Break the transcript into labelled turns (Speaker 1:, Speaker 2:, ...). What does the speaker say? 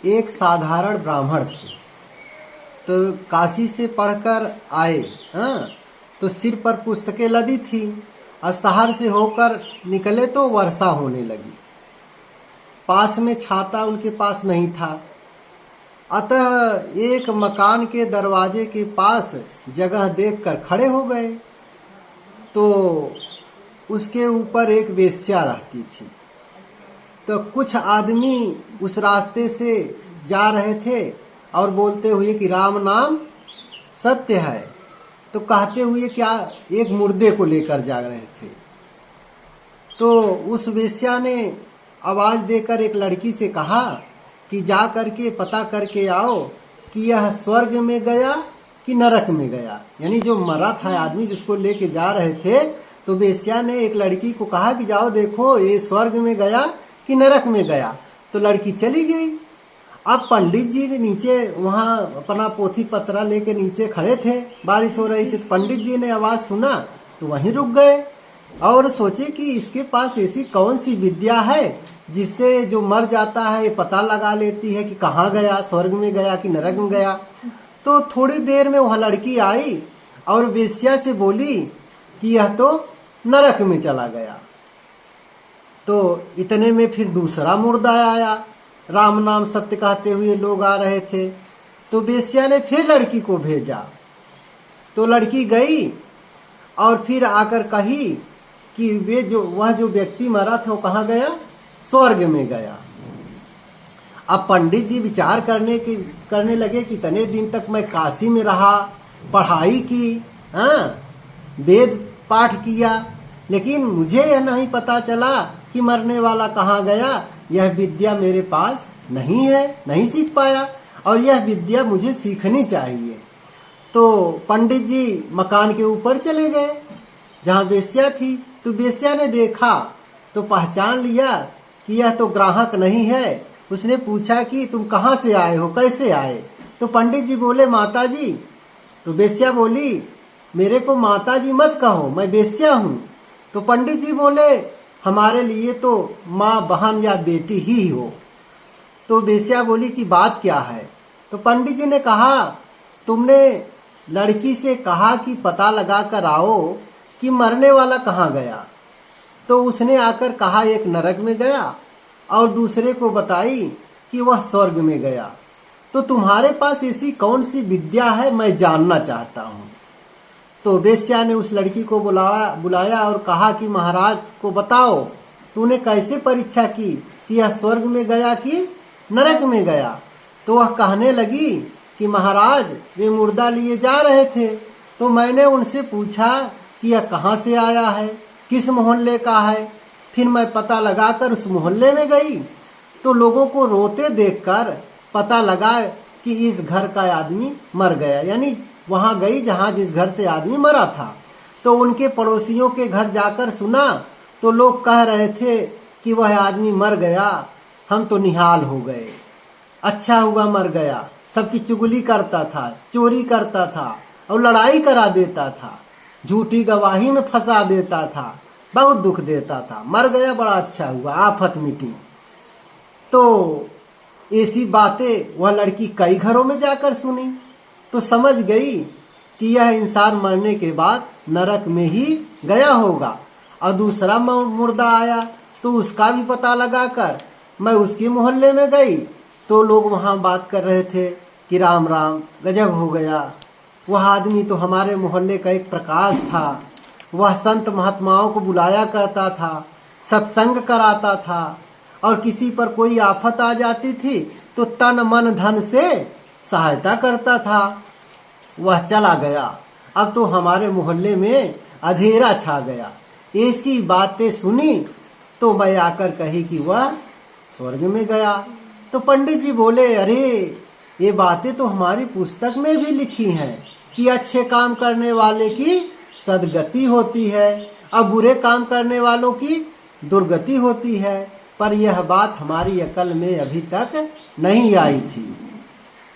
Speaker 1: एक साधारण ब्राह्मण थे। तो काशी से पढ़कर आए। हाँ, तो सिर पर पुस्तकें लदी थी और शहर से होकर निकले तो वर्षा होने लगी। पास में छाता उनके पास नहीं था, अतः एक मकान के दरवाजे के पास जगह देखकर खड़े हो गए। तो उसके ऊपर एक वेश्या रहती थी। तो कुछ आदमी उस रास्ते से जा रहे थे और बोलते हुए कि राम नाम सत्य है, तो कहते हुए क्या एक मुर्दे को लेकर जा रहे थे। तो उस वेश्या ने आवाज देकर एक लड़की से कहा कि जा करके पता करके आओ कि यह स्वर्ग में गया कि नरक में गया। यानी जो मरा था आदमी जिसको लेके जा रहे थे, तो वेश्या ने एक लड़की को कहा कि जाओ देखो ये स्वर्ग में गया कि नरक में गया। तो लड़की चली गई। अब पंडित जी ने नीचे वहाँ अपना पोथी पत्रा लेके नीचे खड़े थे, बारिश हो रही थी। तो पंडित जी ने आवाज सुना तो वहीं रुक गए और सोचे कि इसके पास ऐसी कौन सी विद्या है जिससे जो मर जाता है ये पता लगा लेती है कि कहाँ गया, स्वर्ग में गया कि नरक में गया। तो थोड़ी देर में वह लड़की आई और वेश्या से बोली कि यह तो नरक में चला गया। तो इतने में फिर दूसरा मुर्दा आया, राम नाम सत्य कहते हुए लोग आ रहे थे। तो वेश्या ने फिर लड़की को भेजा। तो लड़की गई और फिर आकर कही कि वह जो व्यक्ति मरा था वो कहाँ गया, स्वर्ग में गया। अब पंडित जी विचार करने लगे कि इतने दिन तक मैं काशी में रहा, पढ़ाई की, हाँ, वेद पाठ किया, लेकिन मुझे यह नहीं पता चला कि मरने वाला कहाँ गया। यह विद्या मेरे पास नहीं है, नहीं सीख पाया और यह विद्या मुझे सीखनी चाहिए। तो पंडित जी मकान के ऊपर चले गए जहाँ वेश्या थी। तो वेश्या ने देखा तो पहचान लिया कि यह तो ग्राहक नहीं है। उसने पूछा कि तुम कहाँ से आए हो, कैसे आए। तो पंडित जी बोले माता जी। तो वेश्या बोली मेरे को माता जी मत कहो, मैं वेश्या हूँ। तो पंडित जी बोले हमारे लिए तो माँ, बहन या बेटी ही हो। तो वेश्या बोली कि बात क्या है। तो पंडित जी ने कहा तुमने लड़की से कहा कि पता लगा कर आओ कि मरने वाला कहाँ गया। तो उसने आकर कहा एक नरक में गया और दूसरे को बताई कि वह स्वर्ग में गया। तो तुम्हारे पास ऐसी कौन सी विद्या है, मैं जानना चाहता हूँ। तो वेश्या ने उस लड़की को बुलाया और कहा कि महाराज को बताओ तूने कैसे परीक्षा की कि यह स्वर्ग में गया कि नरक में गया। तो वह कहने लगी कि महाराज वे मुर्दा लिए जा रहे थे, तो मैंने उनसे पूछा कि यह कहाँ से आया है, किस मोहल्ले का है। फिर मैं पता लगाकर उस मोहल्ले में गई तो लोगों को रोते देखकर पता लगा कि इस घर का आदमी मर गया। यानी वहां गई जहां जिस घर से आदमी मरा था। तो उनके पड़ोसियों के घर जाकर सुना तो लोग कह रहे थे कि वह आदमी मर गया, हम तो निहाल हो गए, अच्छा हुआ मर गया। सबकी चुगली करता था, चोरी करता था और लड़ाई करा देता था, झूठी गवाही में फंसा देता था, बहुत दुख देता था, मर गया, बड़ा अच्छा हुआ, आफत मिटी। तो ऐसी बातें वह लड़की कई घरों में जाकर सुनी तो समझ गई कि यह इंसान मरने के बाद नरक में ही गया होगा। और दूसरा मुर्दा आया तो उसका भी पता लगाकर मैं उसके मोहल्ले में गई तो लोग वहाँ बात कर रहे थे कि राम राम, गजब हो गया, वह आदमी तो हमारे मोहल्ले का एक प्रकाश था। वह संत महात्माओं को बुलाया करता था, सत्संग कराता था और किसी पर कोई आफत आ जाती थी तो तन मन धन से सहायता करता था। वह चला गया, अब तो हमारे मोहल्ले में अंधेरा छा गया। ऐसी बातें सुनी तो मैं आकर कही कि वह स्वर्ग में गया। तो पंडित जी बोले अरे ये बातें तो हमारी पुस्तक में भी लिखी हैं कि अच्छे काम करने वाले की सदगति होती है और बुरे काम करने वालों की दुर्गति होती है, पर यह बात हमारी अकल में अभी तक नहीं आई थी।